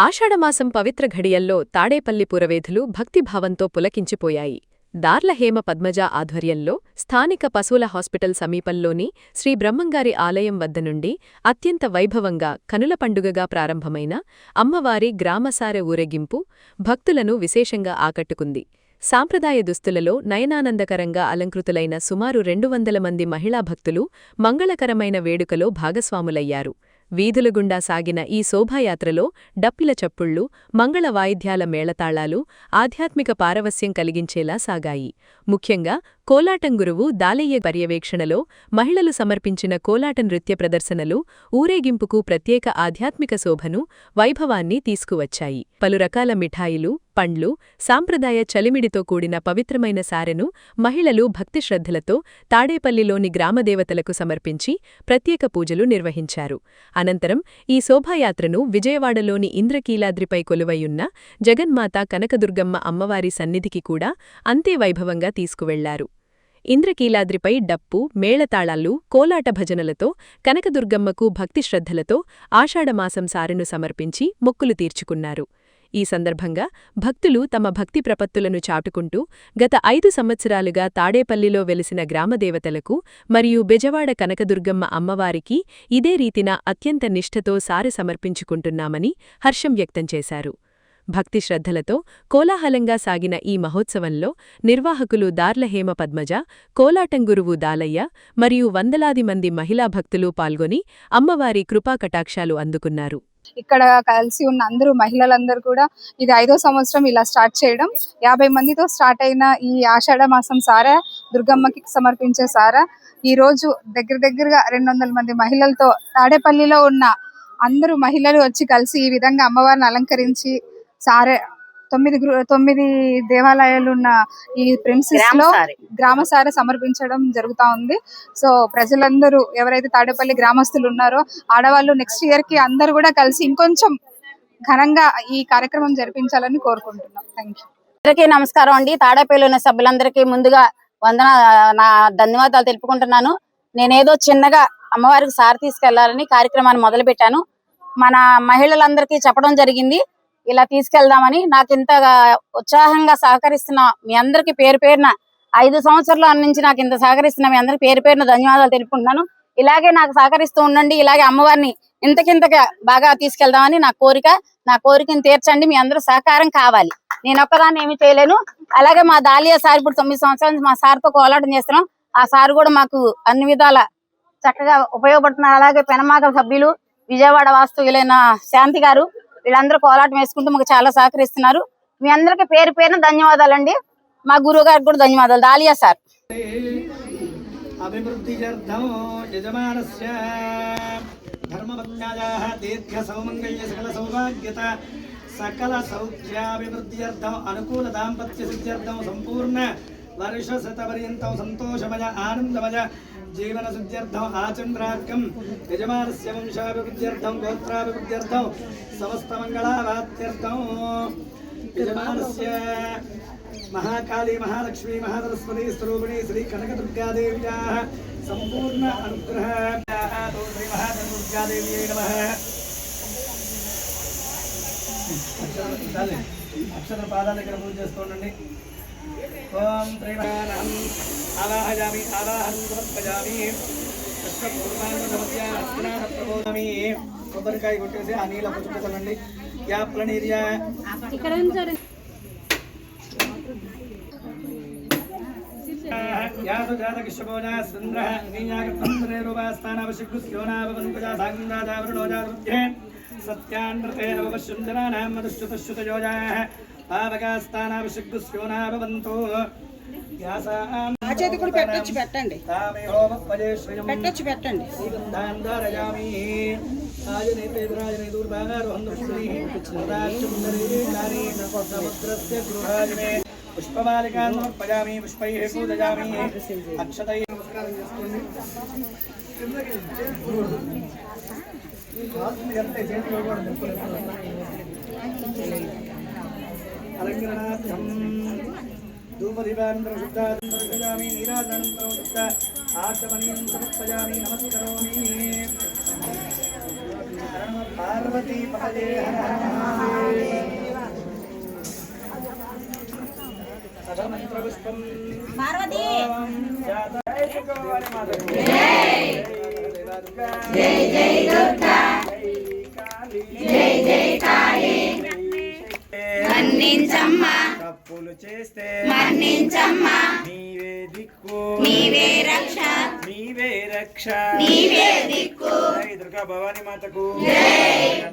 ఆషాఢమాసం పవిత్ర ఘడియల్లో తాడేపల్లి పురవేధులు భక్తిభావంతో పులకించిపోయాయి. దార్లహేమ పద్మజ ఆధ్వర్యంలో స్థానిక పశువుల హాస్పిటల్ సమీపంలోని శ్రీ బ్రహ్మంగారి ఆలయం వద్ద నుండి అత్యంత వైభవంగా కనుల పండుగగా ప్రారంభమైన అమ్మవారి గ్రామసారె ఊరేగింపు భక్తులను విశేషంగా ఆకట్టుకుంది. సాంప్రదాయ దుస్తులలో నయనానందకరంగా అలంకృతులైన సుమారు 200 మంది మహిళా భక్తులు మంగళకరమైన వేడుకలో భాగస్వాములయ్యారు. వీధుల గుండా సాగిన ఈ శోభాయాత్రలో డప్పిల చప్పుళ్లు, మంగళ వాయిద్యాల మేళతాళాలు ఆధ్యాత్మిక పారవస్యం కలిగించేలా సాగాయి. ముఖ్యంగా కోలాటం గురువు దాలయ్య పర్యవేక్షణలో మహిళలు సమర్పించిన కోలాట నృత్య ప్రదర్శనలు ఊరేగింపుకు ప్రత్యేక ఆధ్యాత్మిక శోభను, వైభవాన్ని తీసుకువచ్చాయి. పలు రకాల మిఠాయిలు, పండ్లు, సాంప్రదాయ చలిమిడితో కూడిన పవిత్రమైన సారెను మహిళలు భక్తిశ్రద్ధలతో తాడేపల్లిలోని గ్రామదేవతలకు సమర్పించి ప్రత్యేక పూజలు నిర్వహించారు. అనంతరం ఈ శోభాయాత్రను విజయవాడలోని ఇంద్రకీలాద్రిపై కొలువయున్న జగన్మాత కనకదుర్గమ్మ అమ్మవారి సన్నిధికి కూడా అంతే వైభవంగా తీసుకువెళ్లారు. ఇంద్రకీలాద్రిపై డప్పు, మేళతాళాలు, కోలాట భజనలతో కనకదుర్గమ్మకు భక్తిశ్రద్ధలతో ఆషాఢమాసం సారెను సమర్పించి మొక్కులు తీర్చుకున్నారు. ఈ సందర్భంగా భక్తులు తమ భక్తి ప్రపత్తులను చాటుకుంటూ గత 5 సంవత్సరాలుగా తాడేపల్లిలో వెలిసిన గ్రామదేవతలకు మరియు బెజవాడ కనకదుర్గమ్మ అమ్మవారికి ఇదే రీతిన అత్యంత నిష్ఠతో సారె సమర్పించుకుంటున్నామని హర్షం వ్యక్తం చేశారు. భక్తి శ్రద్ధలతో కోలాహలంగా సాగిన ఈ మహోత్సవంలో నిర్వాహకులు దార్లహేమ పద్మజ, కోలాటం గురువు దాలయ్య మరియు వందలాది మంది మహిళా భక్తులు పాల్గొని అమ్మవారి కృపాకటాక్షాలు అందుకున్నారు. ఇక్కడ కలిసి ఉన్న అందరూ మహిళలందరూ కూడా ఇది 5వ సంవత్సరం ఇలా స్టార్ట్ చేయడం. 50 మందితో స్టార్ట్ అయిన ఈ ఆషాఢ మాసం సారా, దుర్గమ్మకి సమర్పించే సారా ఈ రోజు దగ్గరగా 200 మంది మహిళలతో తాడేపల్లిలో ఉన్న అందరూ మహిళలు వచ్చి కలిసి ఈ విధంగా అమ్మవారిని అలంకరించి సారే 9 దేవాలయాలు ఉన్న ఈ ప్రిన్సెస్ లో గ్రామసారె సమర్పించడం జరుగుతా ఉంది. సో ప్రజలందరూ ఎవరైతే తాడేపల్లి గ్రామస్తులు ఉన్నారో ఆడవాళ్ళు నెక్స్ట్ ఇయర్ కి అందరూ కూడా కలిసి ఇంకొంచెం ఘనంగా ఈ కార్యక్రమం జరిపించాలని కోరుకుంటున్నాం. Thank you. అందరికీ నమస్కారం అండి. తాడేపల్లి ఉన్న సభ్యులందరికీ ముందుగా నా ధన్యవాదాలు తెలుపుకుంటున్నాను. నేనేదో చిన్నగా అమ్మవారికి సారి తీసుకెళ్లాలని కార్యక్రమాన్ని మొదలు పెట్టాను. మన మహిళలందరికీ చెప్పడం జరిగింది ఇలా తీసుకెళ్దామని. నాకు ఇంతగా ఉత్సాహంగా సహకరిస్తున్న మీ అందరికి పేరు పేరున 5 సంవత్సరాల నుంచి నాకు ఇంత సహకరిస్తున్న మీ అందరికి పేరు పేరున ధన్యవాదాలు తెలుపుకుంటున్నాను. ఇలాగే నాకు సహకరిస్తూ ఉండండి. ఇలాగే అమ్మవారిని ఇంతకింతగా బాగా తీసుకెళ్దామని నా కోరికను తీర్చండి. మీ అందరూ సహకారం కావాలి. నేను ఒక్కదాన్ని ఏమి చేయలేను. అలాగే మా దాలియా సార్ ఇప్పుడు 9 సంవత్సరాల నుంచి మా సార్తో కోలాటం చేస్తున్నాం. ఆ సార్ కూడా మాకు అన్ని విధాల చక్కగా ఉపయోగపడుతున్నారు. అలాగే పెనమాక సభ్యులు, విజయవాడ వాస్తవ్యులైన శాంతి గారు వీళ్ళందరూ కోలాటం వేసుకుంటూ మాకు చాలా సహకరిస్తున్నారు. మీ అందరికి పేరు పేరున ధన్యవాదాలండి. మా గురువు గారికి కూడా ధన్యవాదాలు. Dahlia sir. సకల సౌఖ్యాభివృద్ధ్యర్థం అనుకూల దాంపత్య సిద్ధ్యర్థం సంపూర్ణ వర్ష శతపర్యంతం సంతోషమయ ఆనందమయ జీవన సిద్ధ్యర్థం ఆచంద్రార్కం యజమానస్య వంశాభివృద్ధ్యర్థం గోత్రాభివృద్ధ్యర్థం సమస్త మంగళావాప్త్యర్థం యజమానస్య మహాకాళీ మహాలక్ష్మీ మహాసరస్వతి స్వరూపిణి శ్రీ కనకదుర్గాదేవ్యాః సంపూర్ణ అనుగ్రహ శ్రీ మహాదుర్గాదేవ్యై నమః. అక్షర పాదాల దగ్గర పూజ చేసుకోండి. ఓం త్రైవాహనం ఆవాహయామి ఆవాహనం సమర్పయామి ప్రబోధామి. కొబ్బరికాయ కొట్టేసి ఆ నీళ్ళ పుచ్చుకోవాలండి. యాప్లనీరియా యాసు జాతకిషభోజా సుంద్ర నీయాగతంత్రే రూపాస్థానావశిగ్గుస్యోనావనుజా సాగందాజావరుణోజావృత్యే సత్యాన్రతే అవశ్యం జనానాం మధుశ్రుతశ్రుతయోజాః పావకాస్థానావశిగ్గుస్యోనాభవంతో. పెట్టండి. పుష్పమాలికాన్ సమర్పయామి. పుష్పైః పూజయామి. అక్షతైః నమస్కారం చేసుకోండి. అలంకరణార్థం ధూపదీపానంతరం శుద్ధానంతరం నీరాజనంతరం శుద్ధ ఆచమనీయం సమర్పయామి. నమస్కరోమి. పార్వతీ పదే హర హర ఏకం ఓం జాతయ భవాని మాతకు జై దుర్గా జై జై దుర్గా జై జై కాళీ మన్నించమ్మ తప్పులు చేస్తే మన్నించమ్మ నీవే దిక్కు నీవే రక్ష నీవే రక్ష నీవే దిక్కు జై దుర్గా భవాని మాతకు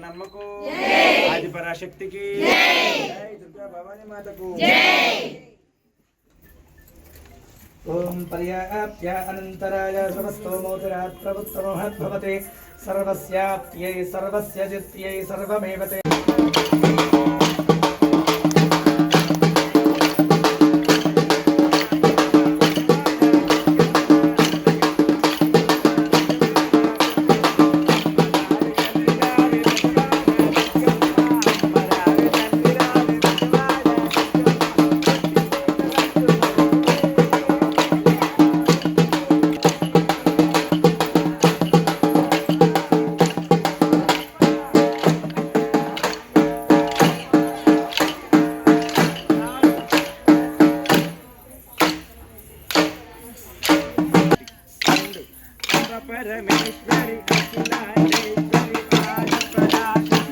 నమ్మకు ఆది పరాశక్తికి జై దుర్గా భవాని మాతకు ఓం పర్యాప్య అనంతరాయ సమస్తోమోదరాత్ ప్రభుత్వమహద్భవతే సర్వస్యాప్త్యై సర్వస్య జిత్యై సర్వమేవతే పరమేశ్వరి అఖిలాండేశ్వరి ఆది పరాశక్తి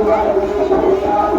దుర్గా